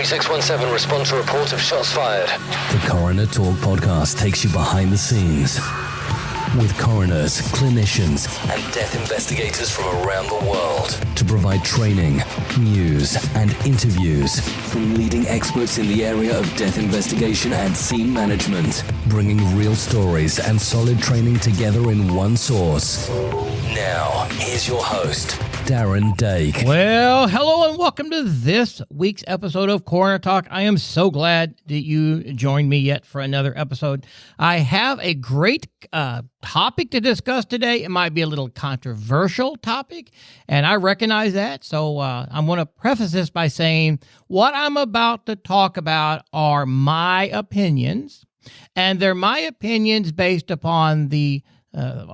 3617, respond to report of shots fired. The Coroner Talk podcast takes you behind the scenes with coroners, clinicians, and death investigators from around the world to provide training, news, and interviews from leading experts in the area of death investigation and scene management, bringing real stories and solid training together in one source. Now, here's your host, Darren Dake. Well, hello and welcome to this week's episode of Coroner Talk. I am so glad that you joined me yet for another episode. I have a great topic to discuss today. It might be a little controversial topic, and I recognize that. So I'm going to preface this by saying what I'm about to talk about are my opinions, and they're my opinions based upon the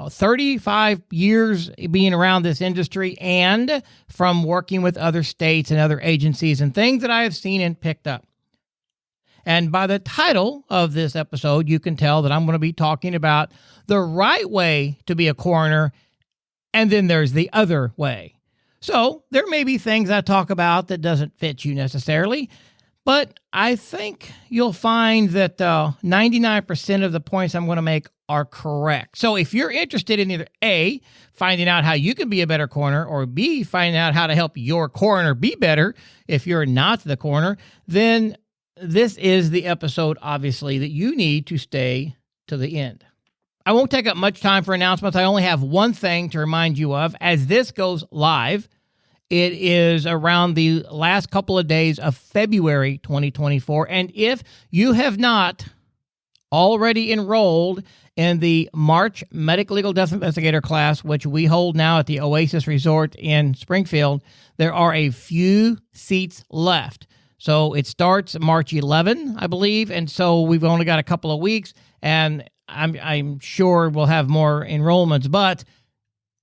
35 years being around this industry and from working with other states and other agencies and things that I have seen and picked up. And by the title of this episode, you can tell that I'm going to be talking about the right way to be a coroner, and then there's the other way. So there may be things I talk about that doesn't fit you necessarily, but I think you'll find that 99% of the points I'm going to make are correct. So if you're interested in either A, finding out how you can be a better coroner, or B, finding out how to help your coroner be better if you're not the coroner, then this is the episode, obviously, that you need to stay to the end. I won't take up much time for announcements. I only have one thing to remind you of. As this goes live, it is around the last couple of days of February 2024. And if you have not already enrolled in the March Medical Legal Death Investigator class, which we hold now at the Oasis Resort in Springfield, there are a few seats left. So it starts March 11, I believe, and so we've only got a couple of weeks, and I'm sure we'll have more enrollments, but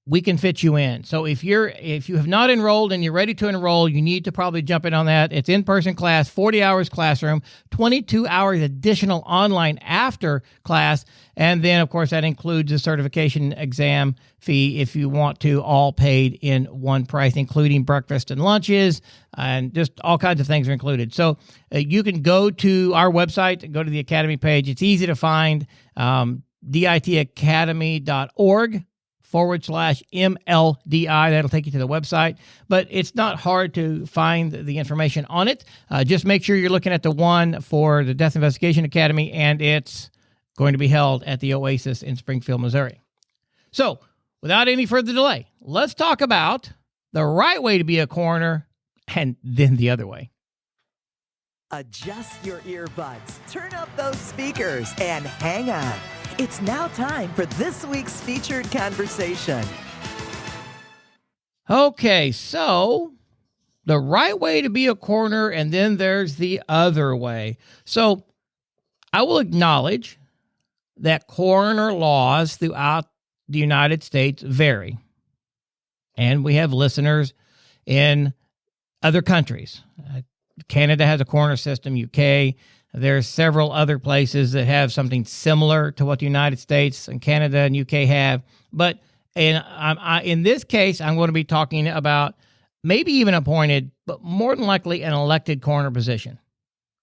we can fit you in. So if you have not enrolled and you're ready to enroll, you need to probably jump in on that. It's in-person class, 40 hours classroom, 22 hours additional online after class, and then, of course, that includes a certification exam fee if you want to, all paid in one price, including breakfast and lunches, and just all kinds of things are included. So you can go to our website, go to the Academy page. It's easy to find, ditacademy.org/MLDI. That'll take you to the website, but it's not hard to find the information on it. Just make sure you're looking at the one for the Death Investigation Academy, and it's going to be held at the Oasis in Springfield, Missouri. So, without any further delay, let's talk about the right way to be a coroner and then the other way. Adjust your earbuds, turn up those speakers, and hang on. It's now time for this week's featured conversation. Okay, so the right way to be a coroner, and then there's the other way. So I will acknowledge that coroner laws throughout the United States vary. And we have listeners in other countries. Canada has a coroner system, UK. There's several other places that have something similar to what the United States and Canada and UK have. But in this case, I'm going to be talking about maybe even appointed, but more than likely an elected coroner position.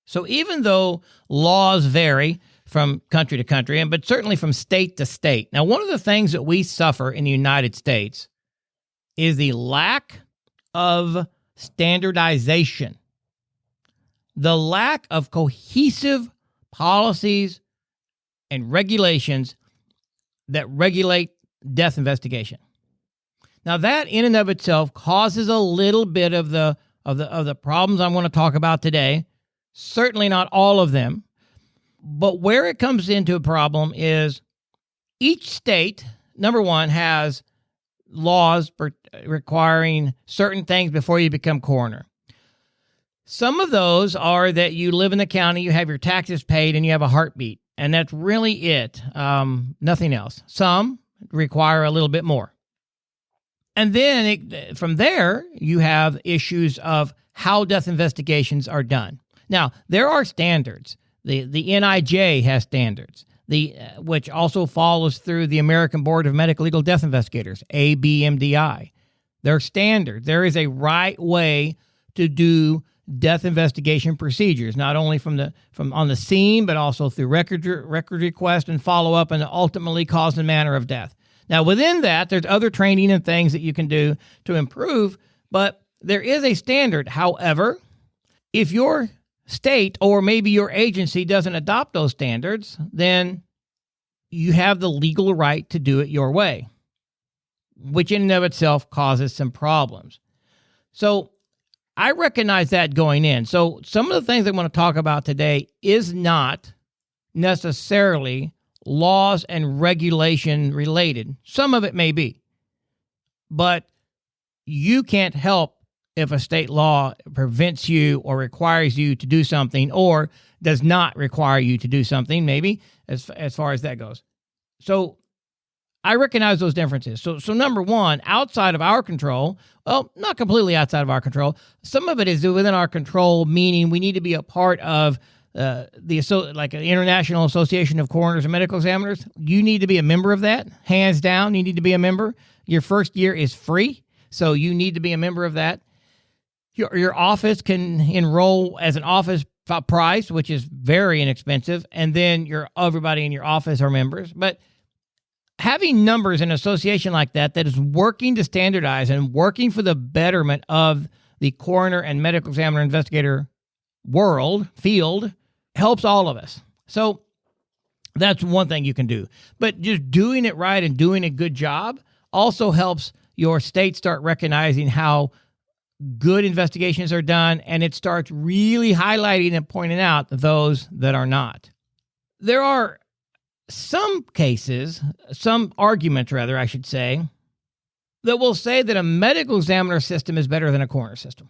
So even though laws vary from country to country, but certainly from state to state. Now, one of the things that we suffer in the United States is the lack of standardization. The lack of cohesive policies and regulations that regulate death investigation. Now, that in and of itself causes a little bit of the problems I'm going to talk about today. Certainly not all of them, but where it comes into a problem is each state, number one, has laws requiring certain things before you become coroner. Some of those are that you live in the county, you have your taxes paid, and you have a heartbeat. And that's really it. Nothing else. Some require a little bit more. And then from there, you have issues of how death investigations are done. Now, there are standards. The NIJ has standards, which also follows through the American Board of Medical Legal Death Investigators, ABMDI. They're standard. There is a right way to do death investigation procedures, not only from on the scene, but also through record request and follow up, and ultimately cause and manner of death. Now, within that, there's other training and things that you can do to improve, but there is a standard. However, if your state or maybe your agency doesn't adopt those standards, then you have the legal right to do it your way, which in and of itself causes some problems. So I recognize that going in. So some of the things I want to talk about today is not necessarily laws and regulation related. Some of it may be, but you can't help if a state law prevents you or requires you to do something, or does not require you to do something, maybe, as far as that goes. So I recognize those differences. So number one, outside of our control, well, not completely outside of our control. Some of it is within our control, meaning we need to be a part of the International Association of Coroners and Medical Examiners. You need to be a member of that. Hands down, you need to be a member. Your first year is free, so you need to be a member of that. Your office can enroll as an office price, which is very inexpensive, and then everybody in your office are members. But having numbers in an association like that is working to standardize and working for the betterment of the coroner and medical examiner investigator field helps all of us. So that's one thing you can do. But just doing it right and doing a good job also helps your state start recognizing how good investigations are done, and it starts really highlighting and pointing out those that are not. There are some arguments, I should say, that will say that a medical examiner system is better than a coroner system.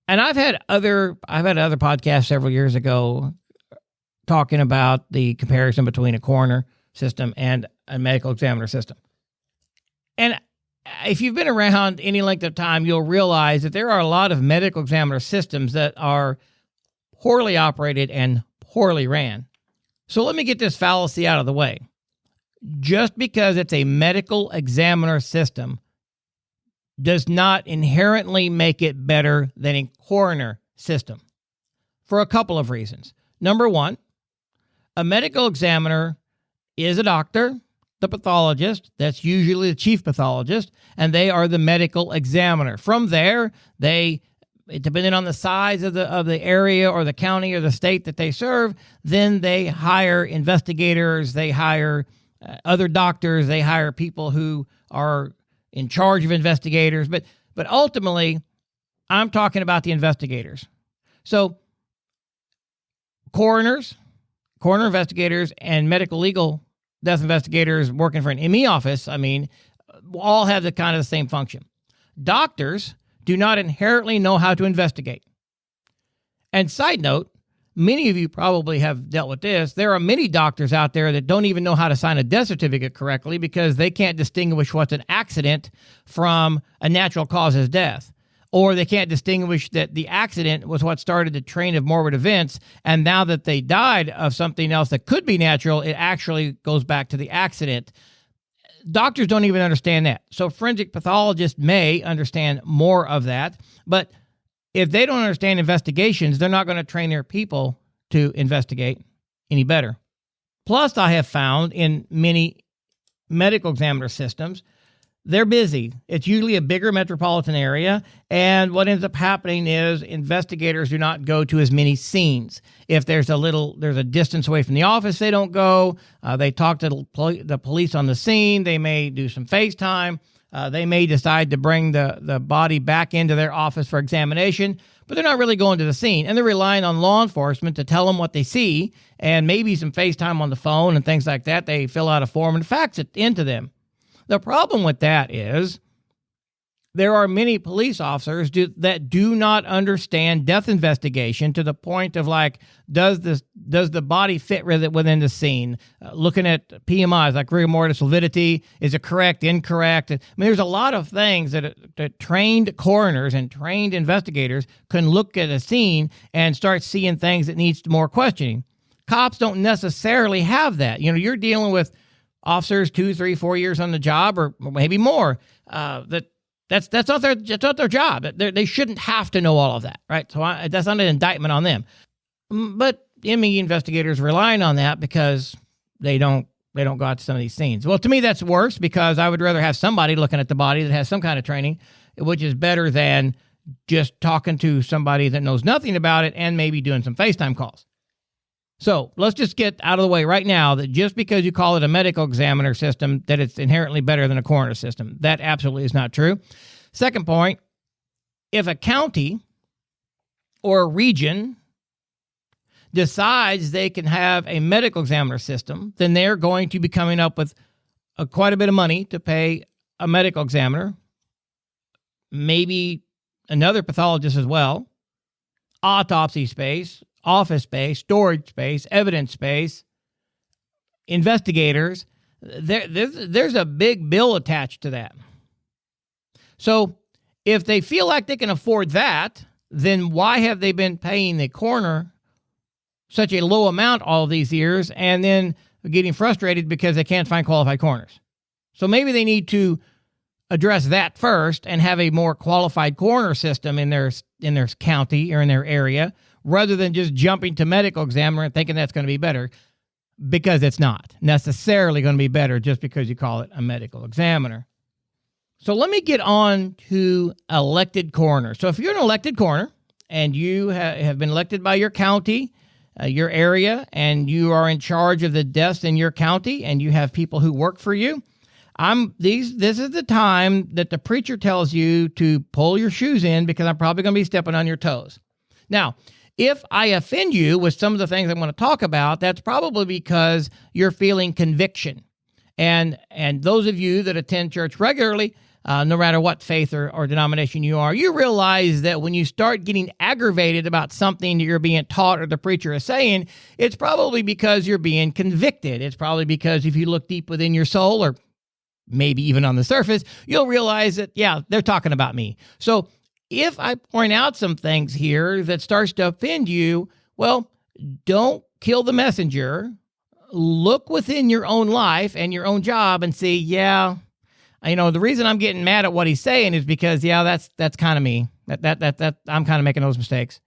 And I've had other podcasts several years ago talking about the comparison between a coroner system and a medical examiner system. And if you've been around any length of time, you'll realize that there are a lot of medical examiner systems that are poorly operated and poorly ran. So let me get this fallacy out of the way. Just because it's a medical examiner system does not inherently make it better than a coroner system, for a couple of reasons. Number one, a medical examiner is a doctor, the pathologist, that's usually the chief pathologist, and they are the medical examiner. From there, depending on the size of the area or the county or the state that they serve, then they hire investigators, they hire other doctors, they hire people who are in charge of investigators. But ultimately, I'm talking about the investigators. So coroner investigators, and medical legal death investigators working for an ME office, all have the kind of the same function. Doctors do not inherently know how to investigate. And side note, many of you probably have dealt with this. There are many doctors out there that don't even know how to sign a death certificate correctly because they can't distinguish what's an accident from a natural causes death. Or they can't distinguish that the accident was what started the train of morbid events, and now that they died of something else that could be natural, it actually goes back to the accident. Doctors don't even understand that. So forensic pathologists may understand more of that, but if they don't understand investigations, they're not going to train their people to investigate any better. Plus, I have found in many medical examiner systems, they're busy. It's usually a bigger metropolitan area, and what ends up happening is investigators do not go to as many scenes. If there's a distance away from the office, they don't go. They talk to the police on the scene. They may do some FaceTime. They may decide to bring the body back into their office for examination, but they're not really going to the scene, and they're relying on law enforcement to tell them what they see, and maybe some FaceTime on the phone and things like that. They fill out a form and fax it into them. The problem with that is there are many police officers that do not understand death investigation to the point of does the body fit within the scene? Looking at PMIs like rigor mortis, solidity, is it correct, incorrect? There's a lot of things that trained coroners and trained investigators can look at a scene and start seeing things that needs more questioning. Cops don't necessarily have that. You're dealing with officers 2, 3, 4 years on the job, or maybe more, that That's not their job. They shouldn't have to know all of that, right? So that's not an indictment on them. But ME investigators relying on that because they don't go out to some of these scenes. Well, to me, that's worse because I would rather have somebody looking at the body that has some kind of training, which is better than just talking to somebody that knows nothing about it and maybe doing some FaceTime calls. So let's just get out of the way right now that just because you call it a medical examiner system, that it's inherently better than a coroner system. That absolutely is not true. Second point, if a county or a region decides they can have a medical examiner system, then they're going to be coming up with quite a bit of money to pay a medical examiner, maybe another pathologist as well, autopsy space, office space, storage space, evidence space, investigators. There's a big bill attached to that. So if they feel like they can afford that, then why have they been paying the coroner such a low amount all these years and then getting frustrated because they can't find qualified coroners? So maybe they need to address that first and have a more qualified coroner system in their county or in their area, rather than just jumping to medical examiner and thinking that's going to be better, because it's not necessarily going to be better just because you call it a medical examiner. So let me get on to elected coroner. So if you're an elected coroner and you have been elected by your county, your area, and you are in charge of the deaths in your county and you have people who work for you, this is the time that the preacher tells you to pull your shoes in because I'm probably going to be stepping on your toes. Now, if I offend you with some of the things I'm going to talk about, that's probably because you're feeling conviction. And those of you that attend church regularly, no matter what faith or denomination you are, you realize that when you start getting aggravated about something that you're being taught or the preacher is saying, it's probably because you're being convicted. It's probably because if you look deep within your soul, or maybe even on the surface, you'll realize that, yeah, they're talking about me. So if I point out some things here that starts to offend you, well, don't kill the messenger. Look within your own life and your own job and see, yeah, the reason I'm getting mad at what he's saying is because, yeah, that's kind of me. That I'm kind of making those mistakes.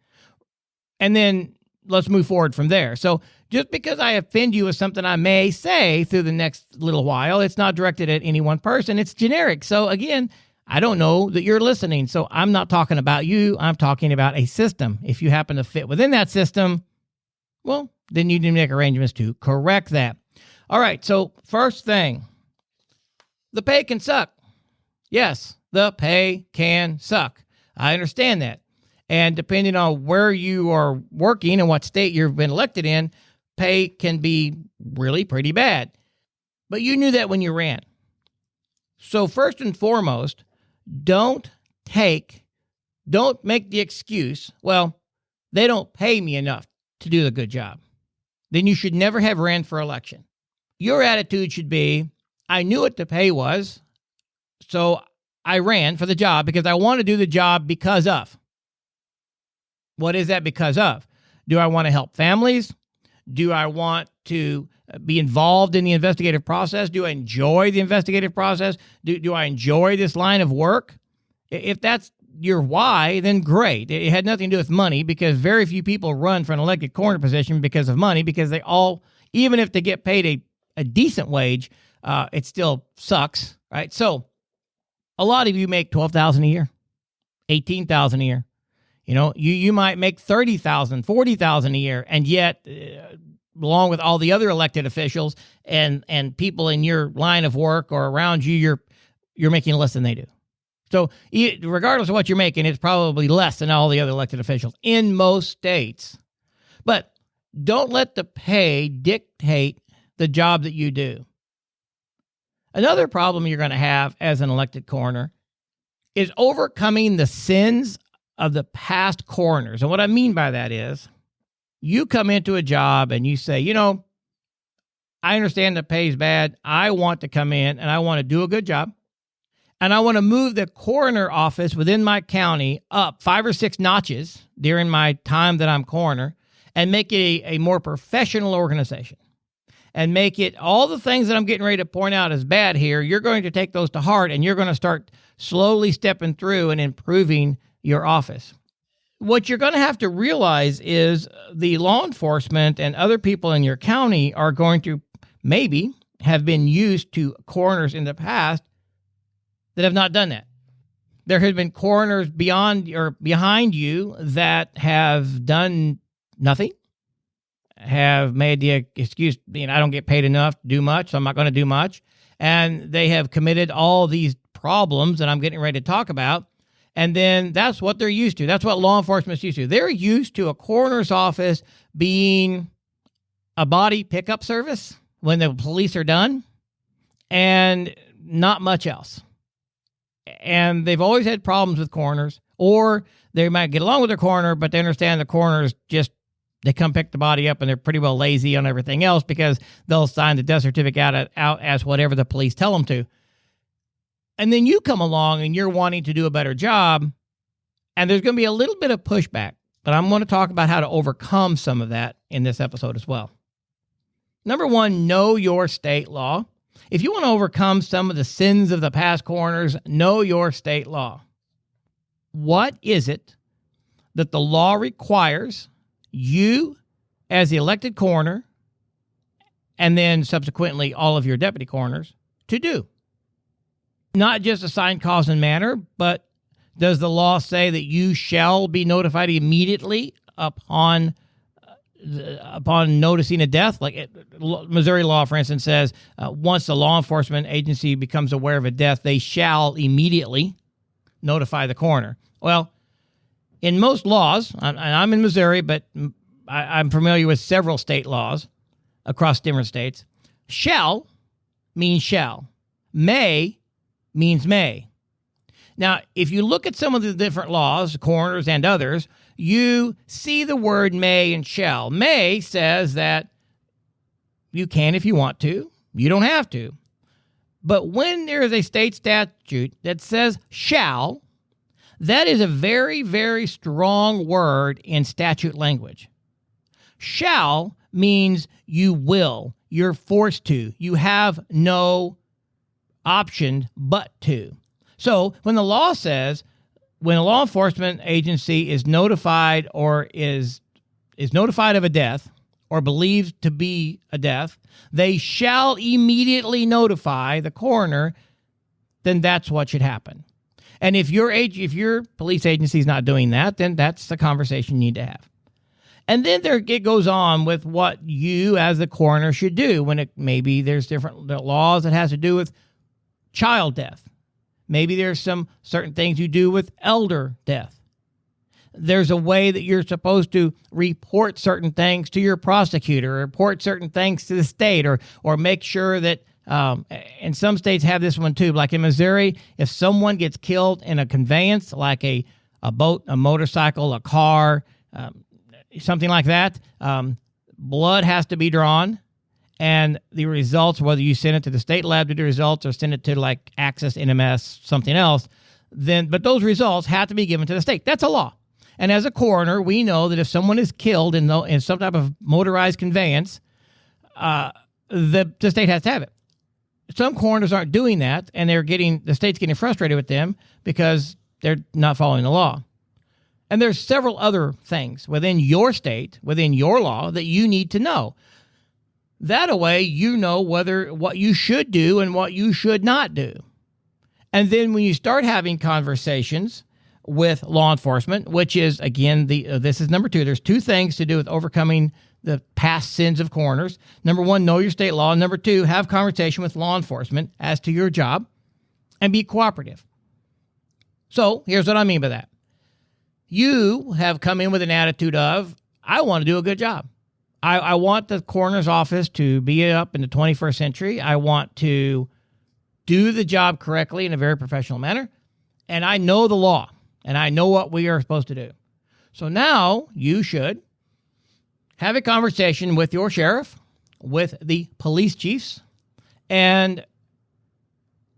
And then let's move forward from there. So just because I offend you with something I may say through the next little while, it's not directed at any one person. It's generic. So again, I don't know that you're listening. So I'm not talking about you. I'm talking about a system. If you happen to fit within that system, well, then you need to make arrangements to correct that. All right. So first thing, the pay can suck. Yes, the pay can suck. I understand that. And depending on where you are working and what state you've been elected in, pay can be really pretty bad. But you knew that when you ran. So first and foremost, don't make the excuse, well, they don't pay me enough to do a good job. Then you should never have ran for election. Your attitude should be, I knew what the pay was, so I ran for the job because I want to do the job because of. What is that because of? Do I want to help families? Do I want to be involved in the investigative process? Do I enjoy the investigative process? Do I enjoy this line of work? If that's your why, then great. It had nothing to do with money, because very few people run for an elected coroner position because of money, because they all, even if they get paid a decent wage, it still sucks, right? So a lot of you make $12,000 a year, $18,000 a year. You might make $30,000, $40,000 a year, and yet, along with all the other elected officials and people in your line of work or around you, you're making less than they do. So regardless of what you're making, it's probably less than all the other elected officials in most states. But don't let the pay dictate the job that you do. Another problem you're going to have as an elected coroner is overcoming the sins of the past coroners. And what I mean by that is, you come into a job and you say, I understand the pay's bad. I want to come in and I want to do a good job. And I want to move the coroner office within my county up 5 or 6 notches during my time that I'm coroner and make it a more professional organization. and make it all the things that I'm getting ready to point out as bad here, you're going to take those to heart, and you're going to start slowly stepping through and improving your office. What you're going to have to realize is the law enforcement and other people in your county are going to maybe have been used to coroners in the past that have not done that. There have been coroners beyond or behind you that have done nothing, have made the excuse, I don't get paid enough to do much, so I'm not going to do much. And they have committed all these problems that I'm getting ready to talk about. And then that's what they're used to. That's what law enforcement is used to. They're used to a coroner's office being a body pickup service when the police are done and not much else. And they've always had problems with coroners, or they might get along with their coroner, but they understand the coroners they come pick the body up and they're pretty well lazy on everything else because they'll sign the death certificate out as whatever the police tell them to. And then you come along and you're wanting to do a better job, and there's going to be a little bit of pushback, but I'm going to talk about how to overcome some of that in this episode as well. Number one, know your state law. If you want to overcome some of the sins of the past coroners, know your state law. What is it that the law requires you as the elected coroner, and then subsequently all of your deputy coroners, to do? Not just assign cause and manner, but does the law say that you shall be notified immediately upon noticing a death? Like Missouri law, for instance, says once the law enforcement agency becomes aware of a death, they shall immediately notify the coroner. Well, in most laws, and I'm in Missouri, but I'm familiar with several state laws across different states, shall means shall. May means may. Now, if you look at some of the different laws, coroners and others, you see the word may and shall. May says that you can if you want to. You don't have to. But when there is a state statute that says shall, that is a very, very strong word in statute language. Shall means you will. You're forced to. You have no option but to. So when the law says, when a law enforcement agency is notified or is notified of a death or believed to be a death, they shall immediately notify the coroner, then that's what should happen. And if your police agency is not doing that, then that's the conversation you need to have. And then it goes on with what you as the coroner should do when maybe there's different laws that has to do with child death. Maybe there's some certain things you do with elder death. There's a way that you're supposed to report certain things to your prosecutor, or report certain things to the state, or make sure that, and some states have this one too, like in Missouri, if someone gets killed in a conveyance, like a boat, a motorcycle, a car, something like that, blood has to be drawn. And the results, whether you send it to the state lab to do results or send it to like Access, NMS, something else, but those results have to be given to the state. That's a law. And as a coroner, we know that if someone is killed in some type of motorized conveyance, the state has to have it. Some coroners aren't doing that, and the state's getting frustrated with them because they're not following the law. And there's several other things within your state, within your law, that you need to know. That way, you know what you should do and what you should not do. And then when you start having conversations with law enforcement, which is, again, this is number two. There's two things to do with overcoming the past sins of coroners. Number one, know your state law. Number two, have conversation with law enforcement as to your job and be cooperative. So here's what I mean by that. You have come in with an attitude of, I want to do a good job. I want the coroner's office to be up in the 21st century. I want to do the job correctly in a very professional manner. And I know the law, and I know what we are supposed to do. So now you should have a conversation with your sheriff, with the police chiefs, and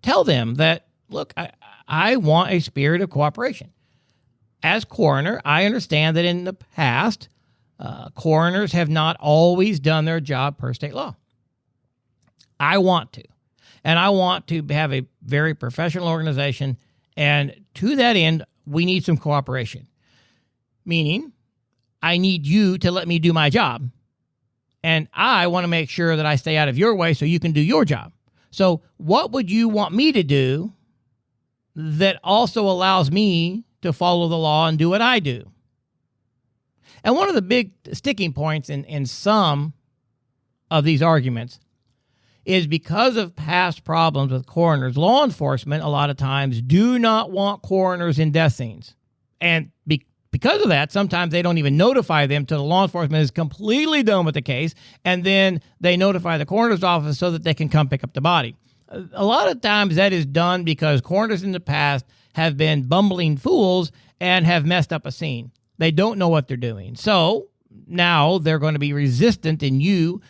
tell them that, look, I want a spirit of cooperation. As coroner, I understand that in the past, coroners have not always done their job per state law. I want to. And I want to have a very professional organization. And to that end, we need some cooperation. Meaning, I need you to let me do my job. And I want to make sure that I stay out of your way so you can do your job. So what would you want me to do that also allows me to follow the law and do what I do? And one of the big sticking points in some of these arguments is because of past problems with coroners, law enforcement a lot of times do not want coroners in death scenes. And because of that, sometimes they don't even notify them till the law enforcement is completely done with the case, and then they notify the coroner's office so that they can come pick up the body. A lot of times that is done because coroners in the past have been bumbling fools and have messed up a scene. They don't know what they're doing. So now they're going to be resistant in you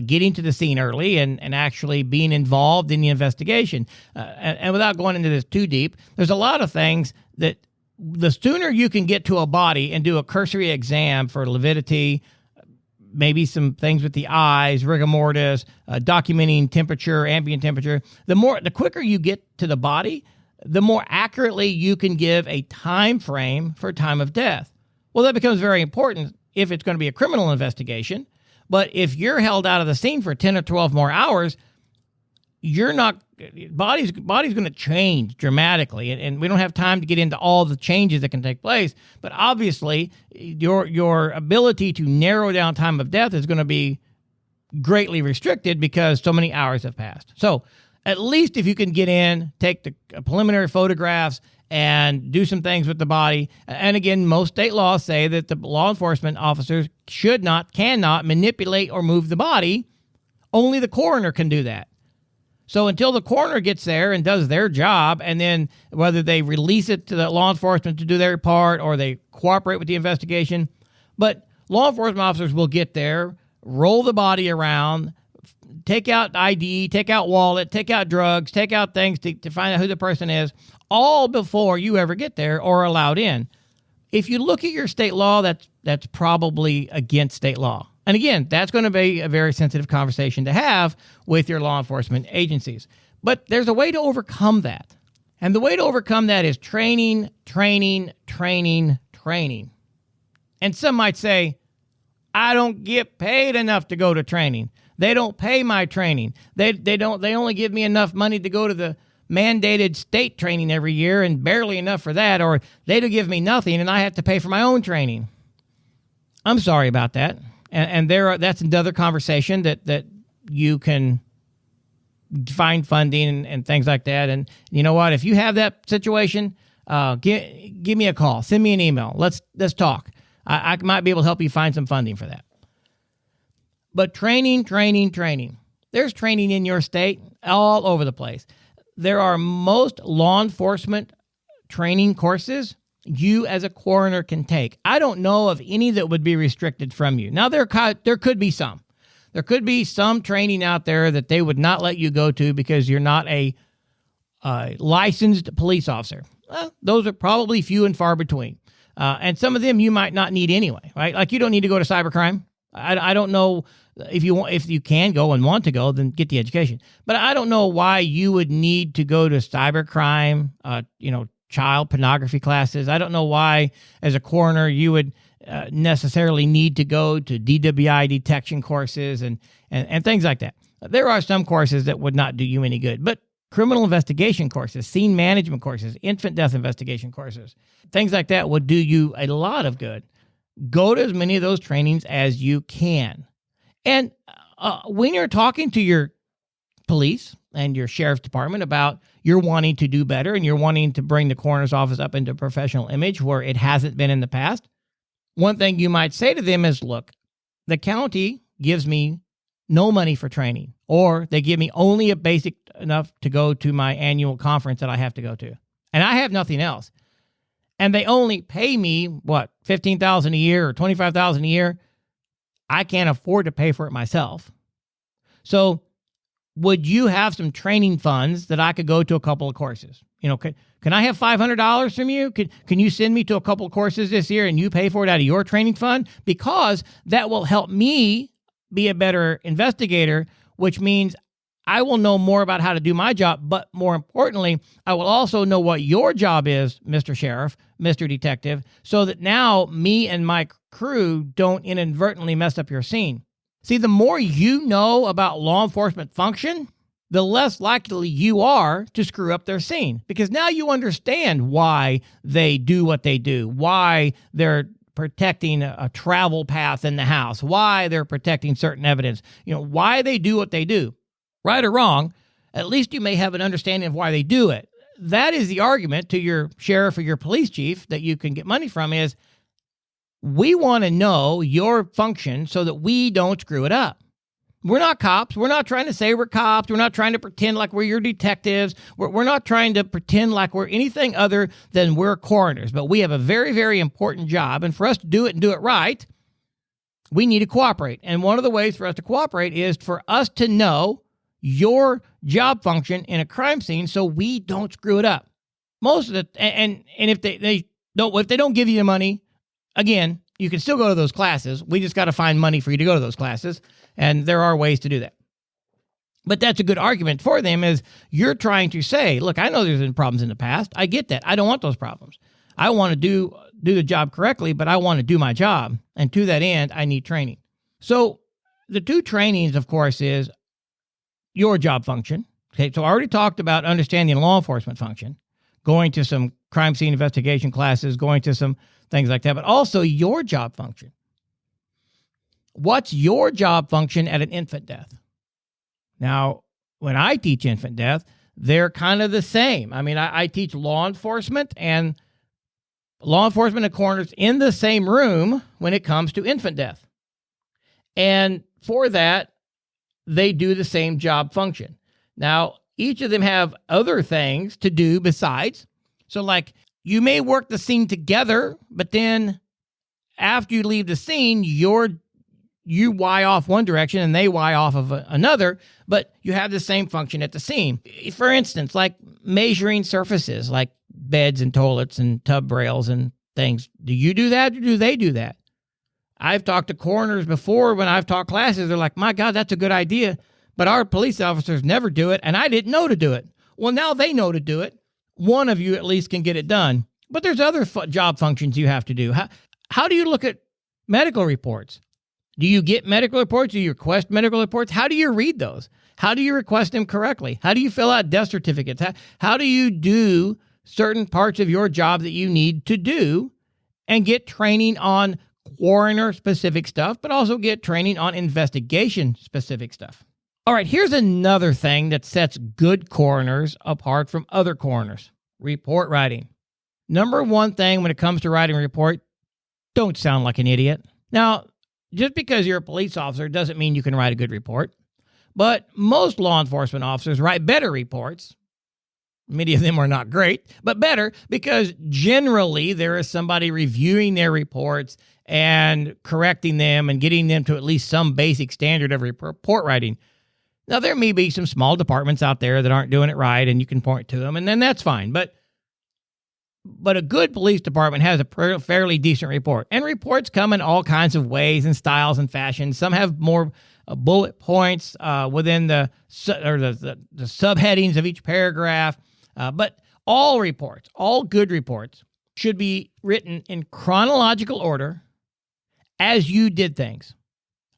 getting to the scene early and actually being involved in the investigation. And without going into this too deep, there's a lot of things that the sooner you can get to a body and do a cursory exam for lividity, maybe some things with the eyes, rigor mortis, documenting temperature, ambient temperature, the quicker you get to the body, the more accurately you can give a time frame for time of death. Well, that becomes very important if it's going to be a criminal investigation. But if you're held out of the scene for 10 or 12 more hours, body's going to change dramatically, and we don't have time to get into all the changes that can take place. But obviously, your ability to narrow down time of death is going to be greatly restricted because so many hours have passed. So at least if you can get in, take the preliminary photographs, and do some things with the body. And again, most state laws say that the law enforcement officers cannot manipulate or move the body. Only the coroner can do that. So until the coroner gets there and does their job, and then whether they release it to the law enforcement to do their part or they cooperate with the investigation, but law enforcement officers will get there, roll the body around, take out ID, take out wallet, take out drugs, take out things to find out who the person is, all before you ever get there or are allowed in. If you look at your state law, that's probably against state law. And again, that's going to be a very sensitive conversation to have with your law enforcement agencies. But there's a way to overcome that. And the way to overcome that is training, training, training, training. And some might say, I don't get paid enough to go to training. They don't pay my training. They only give me enough money to go to the mandated state training every year and barely enough for that, or they don't give me nothing and I have to pay for my own training. I'm sorry about that. And that's another conversation that you can find funding and things like that. And you know what? If you have that situation, give me a call. Send me an email. Let's talk. I might be able to help you find some funding for that. But training. There's training in your state all over the place. There are most law enforcement training courses you as a coroner can take. I don't know of any that would be restricted from you. Now, there could be some. There could be some training out there that they would not let you go to because you're not a licensed police officer. Well, those are probably few and far between. And some of them you might not need anyway, right? Like you don't need to go to cybercrime. I don't know if you can go and want to go, then get the education. But I don't know why you would need to go to cybercrime, child pornography classes. I don't know why, as a coroner, you would necessarily need to go to DWI detection courses and things like that. There are some courses that would not do you any good, but criminal investigation courses, scene management courses, infant death investigation courses, things like that would do you a lot of good. Go to as many of those trainings as you can. And when you're talking to your police and your sheriff's department about you're wanting to do better and you're wanting to bring the coroner's office up into a professional image where it hasn't been in the past, one thing you might say to them is, look, the county gives me no money for training, or they give me only a basic enough to go to my annual conference that I have to go to, and I have nothing else. And they only pay me, $15,000 a year or $25,000 a year. I can't afford to pay for it myself. So would you have some training funds that I could go to a couple of courses? Can I have $500 from you? Can you send me to a couple of courses this year and you pay for it out of your training fund? Because that will help me be a better investigator, which means I will know more about how to do my job, but more importantly, I will also know what your job is, Mr. Sheriff, Mr. Detective, so that now me and my crew don't inadvertently mess up your scene. See, the more you know about law enforcement function, the less likely you are to screw up their scene, because now you understand why they do what they do, why they're protecting a travel path in the house, why they're protecting certain evidence, why they do what they do. Right or wrong, at least you may have an understanding of why they do it. That is the argument to your sheriff or your police chief that you can get money from is, we want to know your function so that we don't screw it up. We're not cops. We're not trying to say we're cops. We're not trying to pretend like we're your detectives. We're not trying to pretend like we're anything other than we're coroners. But we have a very, very important job. And for us to do it and do it right, we need to cooperate. And one of the ways for us to cooperate is for us to know your job function in a crime scene so we don't screw it up. Most of the and if they don't give you the money, again, you can still go to those classes. We just got to find money for you to go to those classes, and there are ways to do that. But that's a good argument for them is you're trying to say, look, I know there's been problems in the past. I get that. I don't want those problems. I want to do the job correctly, but I want to do my job. And to that end, I need training. So the two trainings, of course, is your job function. Okay, so I already talked about understanding law enforcement function, going to some crime scene investigation classes, going to some things like that, but also your job function. What's your job function at an infant death? Now, when I teach infant death, they're kind of the same. I mean, I teach law enforcement and coroners in the same room when it comes to infant death. And for that, they do the same job function. Now, each of them have other things to do besides. So like you may work the scene together, but then after you leave the scene, you Y off one direction and they Y off of another, but you have the same function at the scene. For instance, like measuring surfaces like beds and toilets and tub rails and things. Do you do that or do they do that? I've talked to coroners before when I've taught classes. They're like, my God, that's a good idea. But our police officers never do it, and I didn't know to do it. Well, now they know to do it. One of you at least can get it done. But there's other job functions you have to do. How do you look at medical reports? Do you get medical reports? Do you request medical reports? How do you read those? How do you request them correctly? How do you fill out death certificates? How do you do certain parts of your job that you need to do and get training on coroner-specific stuff, but also get training on investigation-specific stuff? All right, here's another thing that sets good coroners apart from other coroners. Report writing. Number one thing when it comes to writing a report, don't sound like an idiot. Now, just because you're a police officer doesn't mean you can write a good report, but most law enforcement officers write better reports. Many of them are not great, but better because generally there is somebody reviewing their reports and correcting them and getting them to at least some basic standard of report writing. Now, there may be some small departments out there that aren't doing it right, and you can point to them, and then that's fine. But a good police department has a fairly decent report. And reports come in all kinds of ways and styles and fashions. Some have more bullet points within the subheadings of each paragraph. But all reports, all good reports, should be written in chronological order as you did things.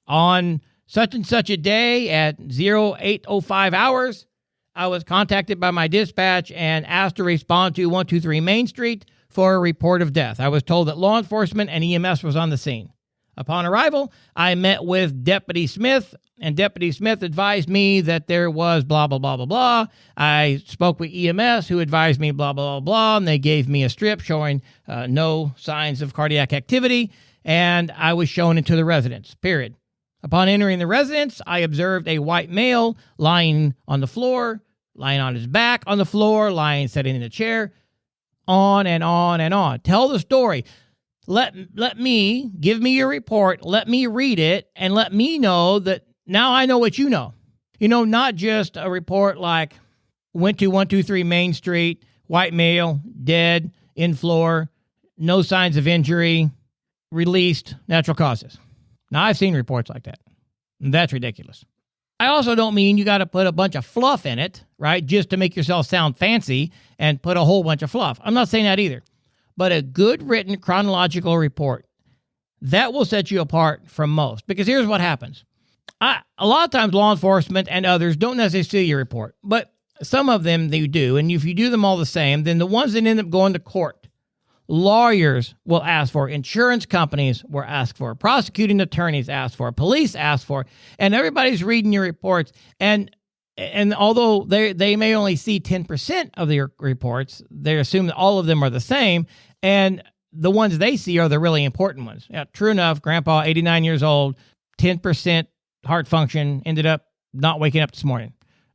On such and such a day at 08:05 hours, I was contacted by my dispatch and asked to respond to 123 Main Street for a report of death. I was told that law enforcement and EMS was on the scene. Upon arrival, I met with Deputy Smith, and Deputy Smith advised me that there was blah, blah, blah, blah, blah. I spoke with EMS, who advised me blah, blah, blah, blah, and they gave me a strip showing no signs of cardiac activity, and I was shown into the residence, period. Upon entering the residence, I observed a white male lying on the floor, lying on his back on the floor, sitting in a chair, on and on and on. Tell the story. Let me, give me your report, let me read it, and let me know that now I know what you know. You know, not just a report like, went to 123 Main Street, white male, dead, in floor, no signs of injury, released, natural causes. Now, I've seen reports like that. And that's ridiculous. I also don't mean you got to put a bunch of fluff in it, right, just to make yourself sound fancy and put a whole bunch of fluff. I'm not saying that either. But a good written chronological report, that will set you apart from most. Because here's what happens. A lot of times law enforcement and others don't necessarily see your report, but some of them they do. And if you do them all the same, then the ones that end up going to court, lawyers will ask for, insurance companies will ask for, prosecuting attorneys ask for, police ask for, and everybody's reading your reports. And although they may only see 10% of your reports, they assume that all of them are the same, and the ones they see are the really important ones. Yeah, true enough, Grandpa, 89 years old, 10% heart function, ended up not waking up this morning.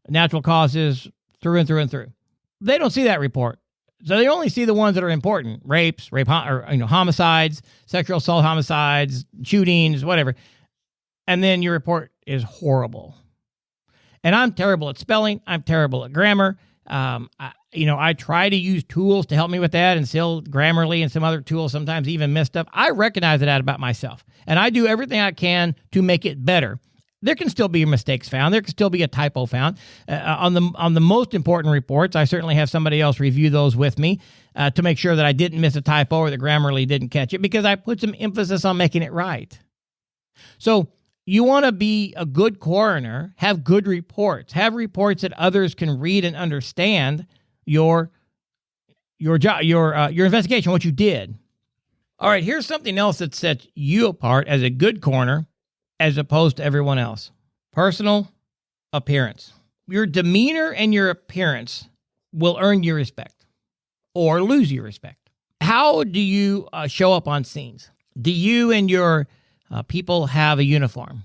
Natural causes, through and through and through. They don't see that report. So they only see the ones that are important: homicides, sexual assault homicides, shootings, whatever. And then your report is horrible. And I'm terrible at spelling. I'm terrible at grammar. I try to use tools to help me with that, and still Grammarly and some other tools sometimes even miss stuff. I recognize that about myself, and I do everything I can to make it better. There can still be mistakes found. There can still be a typo found. On the most important reports, I certainly have somebody else review those with me to make sure that I didn't miss a typo or that Grammarly didn't catch it, because I put some emphasis on making it right. So you want to be a good coroner, have good reports, have reports that others can read and understand your job, your investigation, what you did. All right, here's something else that sets you apart as a good coroner as opposed to everyone else. Personal appearance. Your demeanor and your appearance will earn your respect or lose your respect. How do you show up on scenes? Do you and your people have a uniform?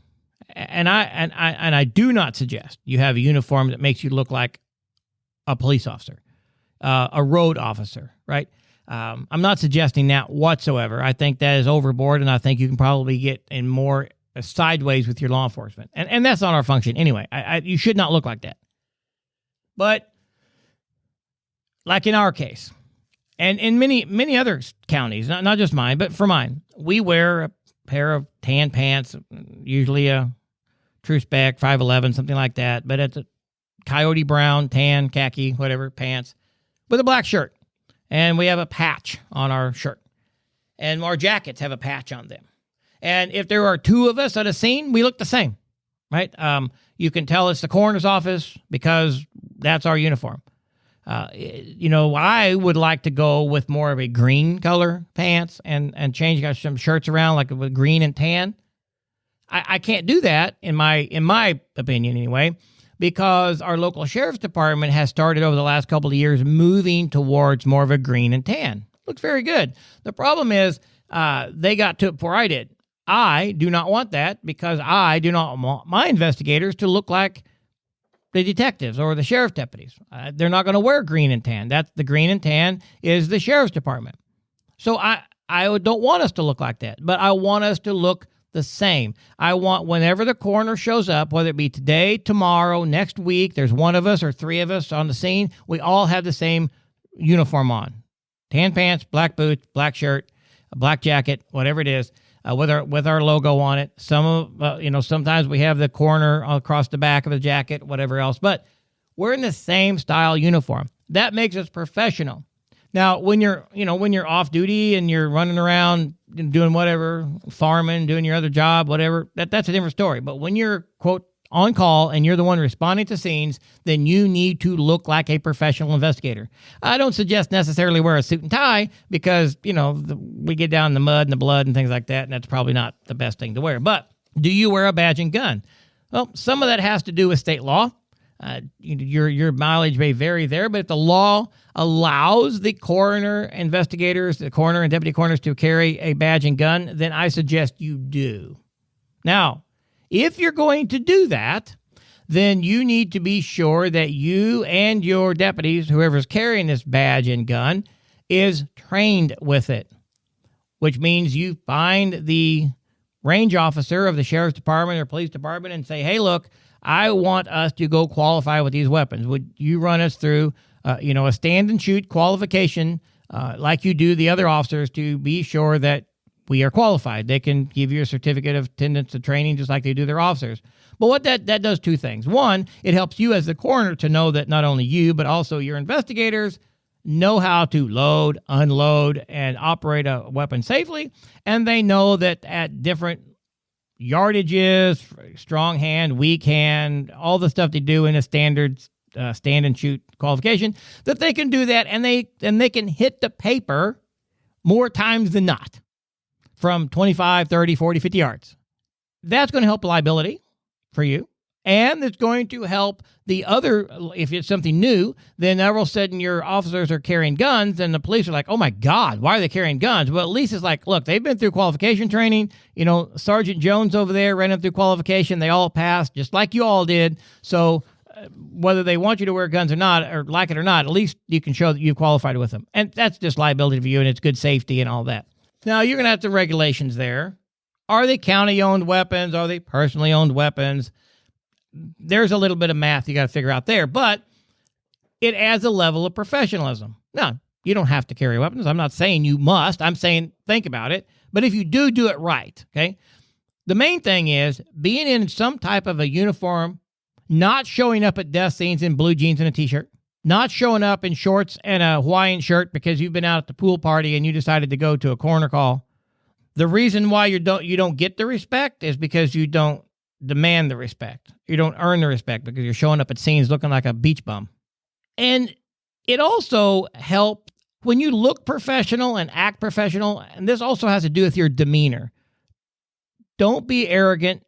And I do not suggest you have a uniform that makes you look like a police officer, a road officer, right? I'm not suggesting that whatsoever. I think that is overboard, and I think you can probably get in more sideways with your law enforcement. And that's not our function anyway. You should not look like that. But like in our case, and in many other counties, not just mine, but for mine, we wear a pair of tan pants, usually a True Spec 511, something like that, but it's a coyote brown, tan, khaki, whatever, pants, with a black shirt. And we have a patch on our shirt. And our jackets have a patch on them. And if there are two of us at a scene, we look the same, right? You can tell it's the coroner's office because that's our uniform. I would like to go with more of a green color pants and change some shirts around, like with green and tan. I can't do that in my opinion anyway, because our local sheriff's department has started over the last couple of years moving towards more of a green and tan. Looks very good. The problem is they got to it before I did. I do not want that, because I do not want my investigators to look like the detectives or the sheriff deputies. They're not going to wear green and tan. That's the green and tan is the sheriff's department. So I don't want us to look like that, but I want us to look the same. I want whenever the coroner shows up, whether it be today, tomorrow, next week, there's one of us or three of us on the scene, we all have the same uniform on. Tan pants, black boots, black shirt, a black jacket, whatever it is. With our logo on it. Sometimes we have the coroner across the back of the jacket, whatever else. But we're in the same style uniform. That makes us professional. Now, when you're off duty and you're running around doing whatever, farming, doing your other job, whatever, that's a different story. But when you're, quote, on call and you're the one responding to scenes, then you need to look like a professional investigator. I don't suggest necessarily wear a suit and tie because, we get down in the mud and the blood and things like that, and that's probably not the best thing to wear. But do you wear a badge and gun? Well, some of that has to do with state law. Your mileage may vary there, but if the law allows the coroner investigators, the coroner and deputy coroners to carry a badge and gun, then I suggest you do. Now, if you're going to do that, then you need to be sure that you and your deputies, whoever's carrying this badge and gun, is trained with it, which means you find the range officer of the sheriff's department or police department and say, hey, look, I want us to go qualify with these weapons. Would you run us through, a stand and shoot qualification like you do the other officers to be sure that we are qualified. They can give you a certificate of attendance to training just like they do their officers. But what that does two things. One, it helps you as the coroner to know that not only you, but also your investigators know how to load, unload, and operate a weapon safely. And they know that at different yardages, strong hand, weak hand, all the stuff they do in a standard stand and shoot qualification, that they can do that and they can hit the paper more times than not from 25, 30, 40, 50 yards. That's going to help liability for you. And it's going to help the other, if it's something new, then all of a sudden your officers are carrying guns and the police are like, oh my God, why are they carrying guns? Well, at least it's like, look, they've been through qualification training. You know, Sergeant Jones over there ran them through qualification. They all passed just like you all did. So whether they want you to wear guns or not, or like it or not, at least you can show that you've qualified with them. And that's just liability for you and it's good safety and all that. Now you're going to have the regulations there. Are they county-owned weapons? Are they personally owned weapons? There's a little bit of math you got to figure out there, but it adds a level of professionalism. Now, you don't have to carry weapons. I'm not saying you must. I'm saying think about it. But if you do, do it right, okay? The main thing is being in some type of a uniform, not showing up at death scenes in blue jeans and a T-shirt, not showing up in shorts and a Hawaiian shirt because you've been out at the pool party and you decided to go to a coroner call. The reason why you don't get the respect is because you don't demand the respect. You don't earn the respect because you're showing up at scenes looking like a beach bum. And it also helps when you look professional and act professional, and this also has to do with your demeanor. Don't be arrogant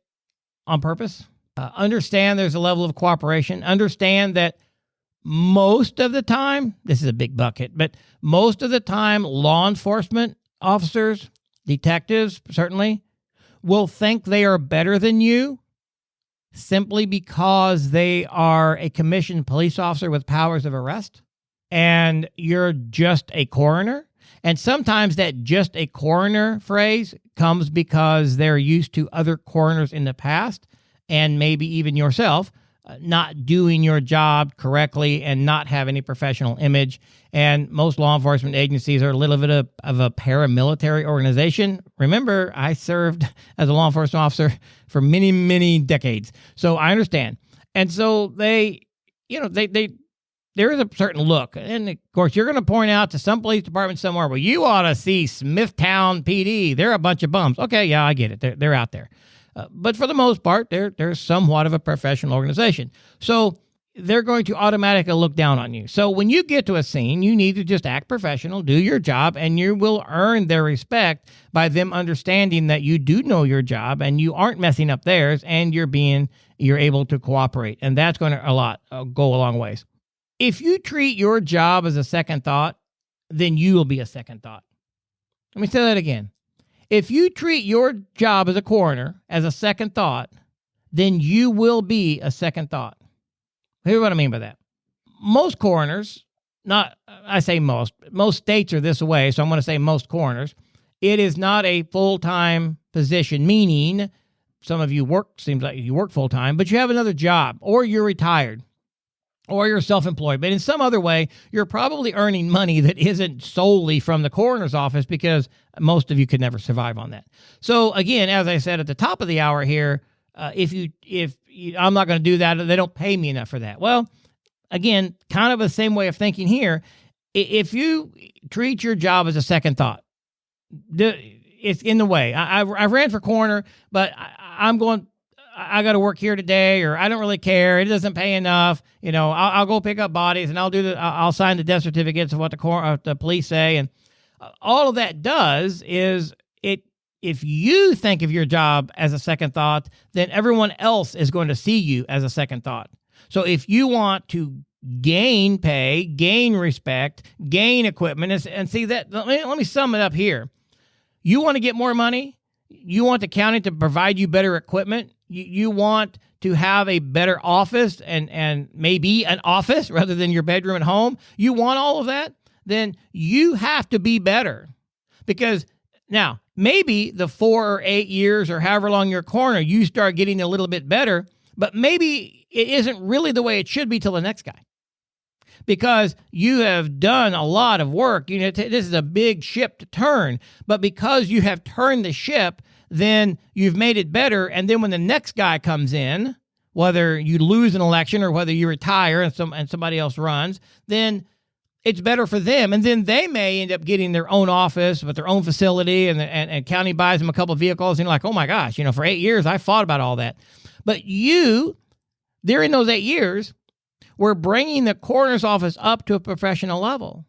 on purpose. Understand there's a level of cooperation. Understand that most of the time, this is a big bucket, but most of the time, law enforcement officers, detectives certainly, will think they are better than you simply because they are a commissioned police officer with powers of arrest and you're just a coroner. And sometimes that just a coroner phrase comes because they're used to other coroners in the past and maybe even yourself not doing your job correctly and not have any professional image. And most law enforcement agencies are a little bit of a paramilitary organization. Remember, I served as a law enforcement officer for many, many decades. So I understand. And so there is a certain look. And of course, you're going to point out to some police department somewhere, well, you ought to see Smithtown PD. They're a bunch of bums. Okay, yeah, I get it. They're out there. But for the most part, they're somewhat of a professional organization. So they're going to automatically look down on you. So when you get to a scene, you need to just act professional, do your job, and you will earn their respect by them understanding that you do know your job and you aren't messing up theirs and you're able to cooperate. And that's going to go a long ways. If you treat your job as a second thought, then you will be a second thought. Let me say that again. If you treat your job as a coroner as a second thought, then you will be a second thought. Here's what I mean by that. Most coroners, most states are this way, so I'm going to say most coroners, it is not a full-time position, meaning some of you seems like you work full-time, but you have another job, or you're retired, or you're self-employed. But in some other way, you're probably earning money that isn't solely from the coroner's office because most of you could never survive on that. So again, as I said at the top of the hour here, if I'm not going to do that, they don't pay me enough for that. Well, again, kind of the same way of thinking here. If you treat your job as a second thought, it's in the way. I ran for coroner, but I got to work here today, or I don't really care. It doesn't pay enough. I'll go pick up bodies and I'll sign the death certificates of what the police say. And all of that does is if you think of your job as a second thought, then everyone else is going to see you as a second thought. So if you want to gain pay, gain respect, gain equipment, and see that, let me sum it up here. You want to get more money? You want the county to provide you better equipment? You want to have a better office and maybe an office rather than your bedroom at home? You want all of that? Then you have to be better. Because now, maybe the 4 or 8 years or however long you're a coroner, you start getting a little bit better, but maybe it isn't really the way it should be till the next guy. because you have done a lot of work. This is a big ship to turn, but because you have turned the ship, then you've made it better. And then when the next guy comes in, whether you lose an election or whether you retire and somebody else runs, then it's better for them. And then they may end up getting their own office with their own facility, and county buys them a couple of vehicles, and you're like, oh my gosh, for 8 years, I fought about all that. But during those 8 years, were bringing the coroner's office up to a professional level.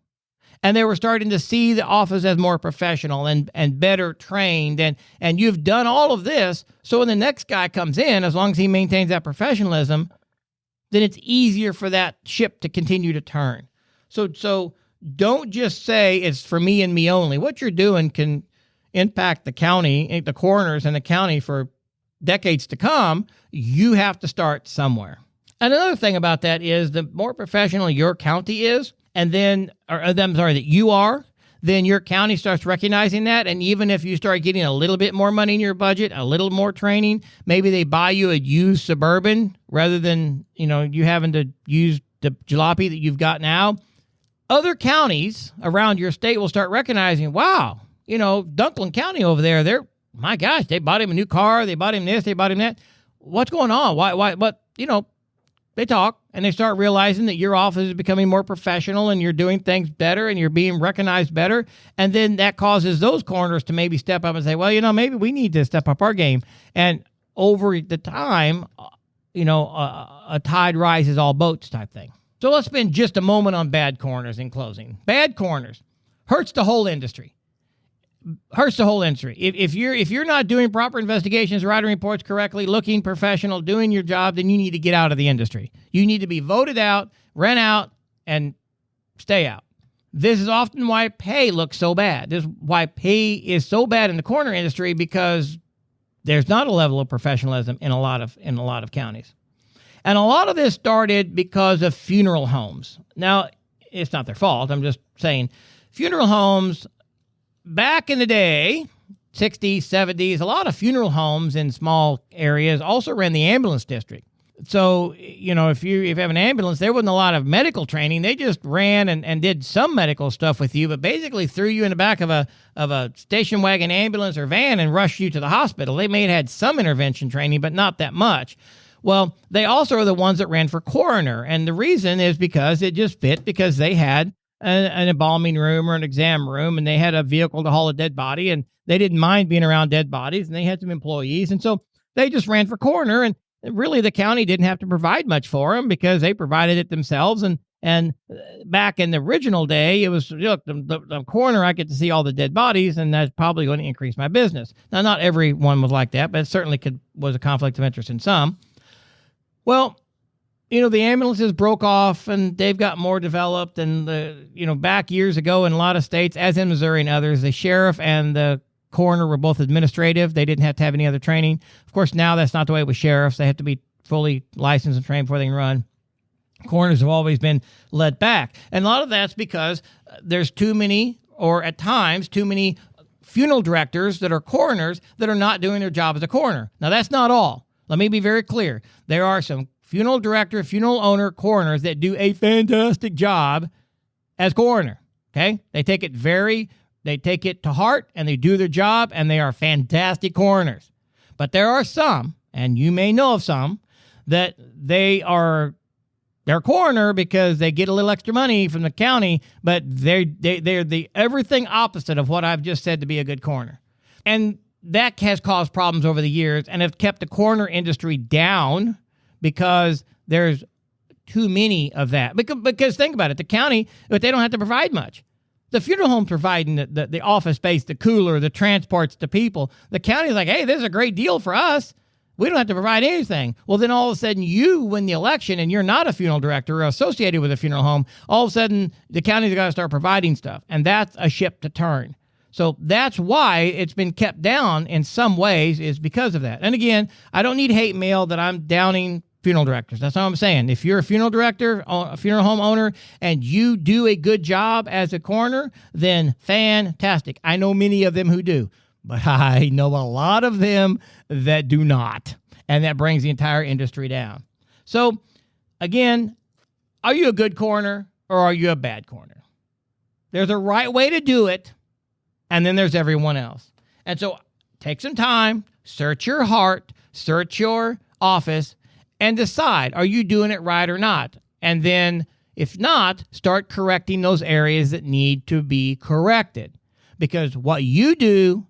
And they were starting to see the office as more professional and better trained. And you've done all of this. So when the next guy comes in, as long as he maintains that professionalism, then it's easier for that ship to continue to turn. So don't just say it's for me and me only. What you're doing can impact the county, the coroners and the county for decades to come. You have to start somewhere. And another thing about that is the more professional your county is, that you are, then your county starts recognizing that. And even if you start getting a little bit more money in your budget, a little more training, maybe they buy you a used Suburban rather than, you having to use the jalopy that you've got now. Other counties around your state will start recognizing, wow, Dunklin County over there, my gosh, they bought him a new car, they bought him this, they bought him that. What's going on? Why, they talk and they start realizing that your office is becoming more professional and you're doing things better and you're being recognized better. And then that causes those coroners to maybe step up and say, well, maybe we need to step up our game. And over the time, a tide rises all boats type thing. So let's spend just a moment on bad coroners in closing. Bad coroners hurts the whole industry. If you're not doing proper investigations, writing reports correctly, looking professional, doing your job, then you need to get out of the industry. You need to be voted out, rent out, and stay out. This is often why pay looks so bad. This is why pay is so bad in the coroner industry, because there's not a level of professionalism in a lot of counties. And a lot of this started because of funeral homes. Now, it's not their fault. I'm just saying funeral homes. Back in the day, 60s, 70s, a lot of funeral homes in small areas also ran the ambulance district. So, if you have an ambulance, there wasn't a lot of medical training. They just ran and did some medical stuff with you, but basically threw you in the back of a station wagon ambulance or van and rushed you to the hospital. They may have had some intervention training, but not that much. Well, they also are the ones that ran for coroner. And the reason is because it just fit, because they had an embalming room or an exam room, and they had a vehicle to haul a dead body, and they didn't mind being around dead bodies, and they had some employees. And so they just ran for coroner, and really the county didn't have to provide much for them because they provided it themselves. And back in the original day, it was, look, the coroner, I get to see all the dead bodies, and that's probably going to increase my business. Now, not everyone was like that, but it certainly was a conflict of interest in some. Well, the ambulances broke off and they've got more developed. And back years ago in a lot of states, as in Missouri and others, the sheriff and the coroner were both administrative. They didn't have to have any other training. Of course, now that's not the way with sheriffs. They have to be fully licensed and trained before they can run. Coroners have always been led back. And a lot of that's because there's too many, or at times, too many funeral directors that are coroners that are not doing their job as a coroner. Now, that's not all. Let me be very clear. There are some funeral director, funeral owner, coroners that do a fantastic job as coroner. Okay? They take it to heart, and they do their job, and they are fantastic coroners. But there are some, and you may know of some, that they're coroner because they get a little extra money from the county, but they're the everything opposite of what I've just said to be a good coroner. And that has caused problems over the years and have kept the coroner industry down because there's too many of that. Because think about it, the county, but they don't have to provide much. The funeral home's providing the office space, the cooler, the transports, the people. The county's like, hey, this is a great deal for us. We don't have to provide anything. Well, then all of a sudden you win the election and you're not a funeral director or associated with a funeral home. All of a sudden the county's got to start providing stuff. And that's a ship to turn. So that's why it's been kept down in some ways, is because of that. And again, I don't need hate mail that I'm downing funeral directors. That's all I'm saying. If you're a funeral director, a funeral home owner, and you do a good job as a coroner, then fantastic. I know many of them who do, but I know a lot of them that do not. And that brings the entire industry down. So again, are you a good coroner? or are you a bad coroner? There's a right way to do it, and then there's everyone else. And so take some time, search your heart, search your office, and decide, are you doing it right or not? And then, if not, start correcting those areas that need to be corrected. Because what you do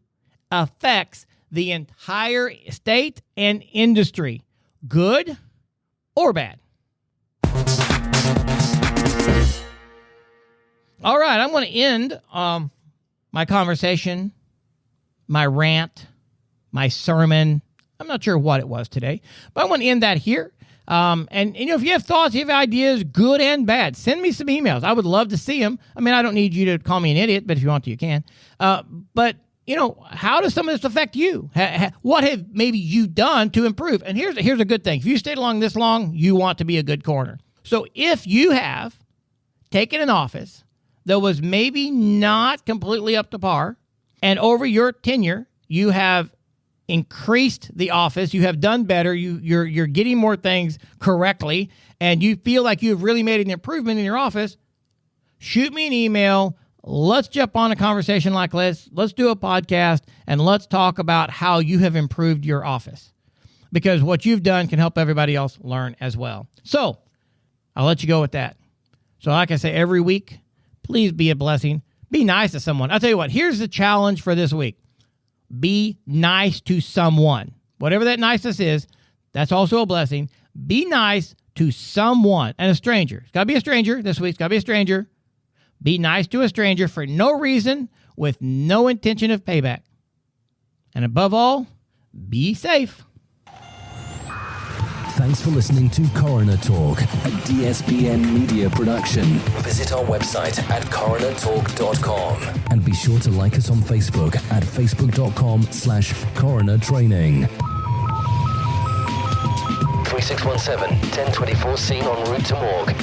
affects the entire state and industry, good or bad. All right, I'm going to end my conversation, my rant, my sermon. I'm not sure what it was today, but I want to end that here. And if you have thoughts, you have ideas, good and bad, send me some emails. I would love to see them. I mean, I don't need you to call me an idiot, but if you want to, you can. But how does some of this affect you? What have maybe you done to improve? And here's a good thing. If you stayed along this long, you want to be a good coroner. So if you have taken an office that was maybe not completely up to par, and over your tenure, you have increased the office, you have done better, you're getting more things correctly, and you feel like you've really made an improvement in your office, shoot me an email. Let's jump on a conversation like this. Let's do a podcast, and let's talk about how you have improved your office. Because what you've done can help everybody else learn as well. So, I'll let you go with that. So like I say every week, please be a blessing. Be nice to someone. I'll tell you what, here's the challenge for this week. Be nice to someone. Whatever that niceness is, that's also a blessing. Be nice to someone. And a stranger. It's got to be a stranger this week. It's got to be a stranger. Be nice to a stranger for no reason, with no intention of payback. And above all, be safe. Thanks for listening to Coroner Talk, a DSPN media production. Visit our website at coronertalk.com. And be sure to like us on Facebook at facebook.com/coroner training. 3617 1024 scene en route to morgue.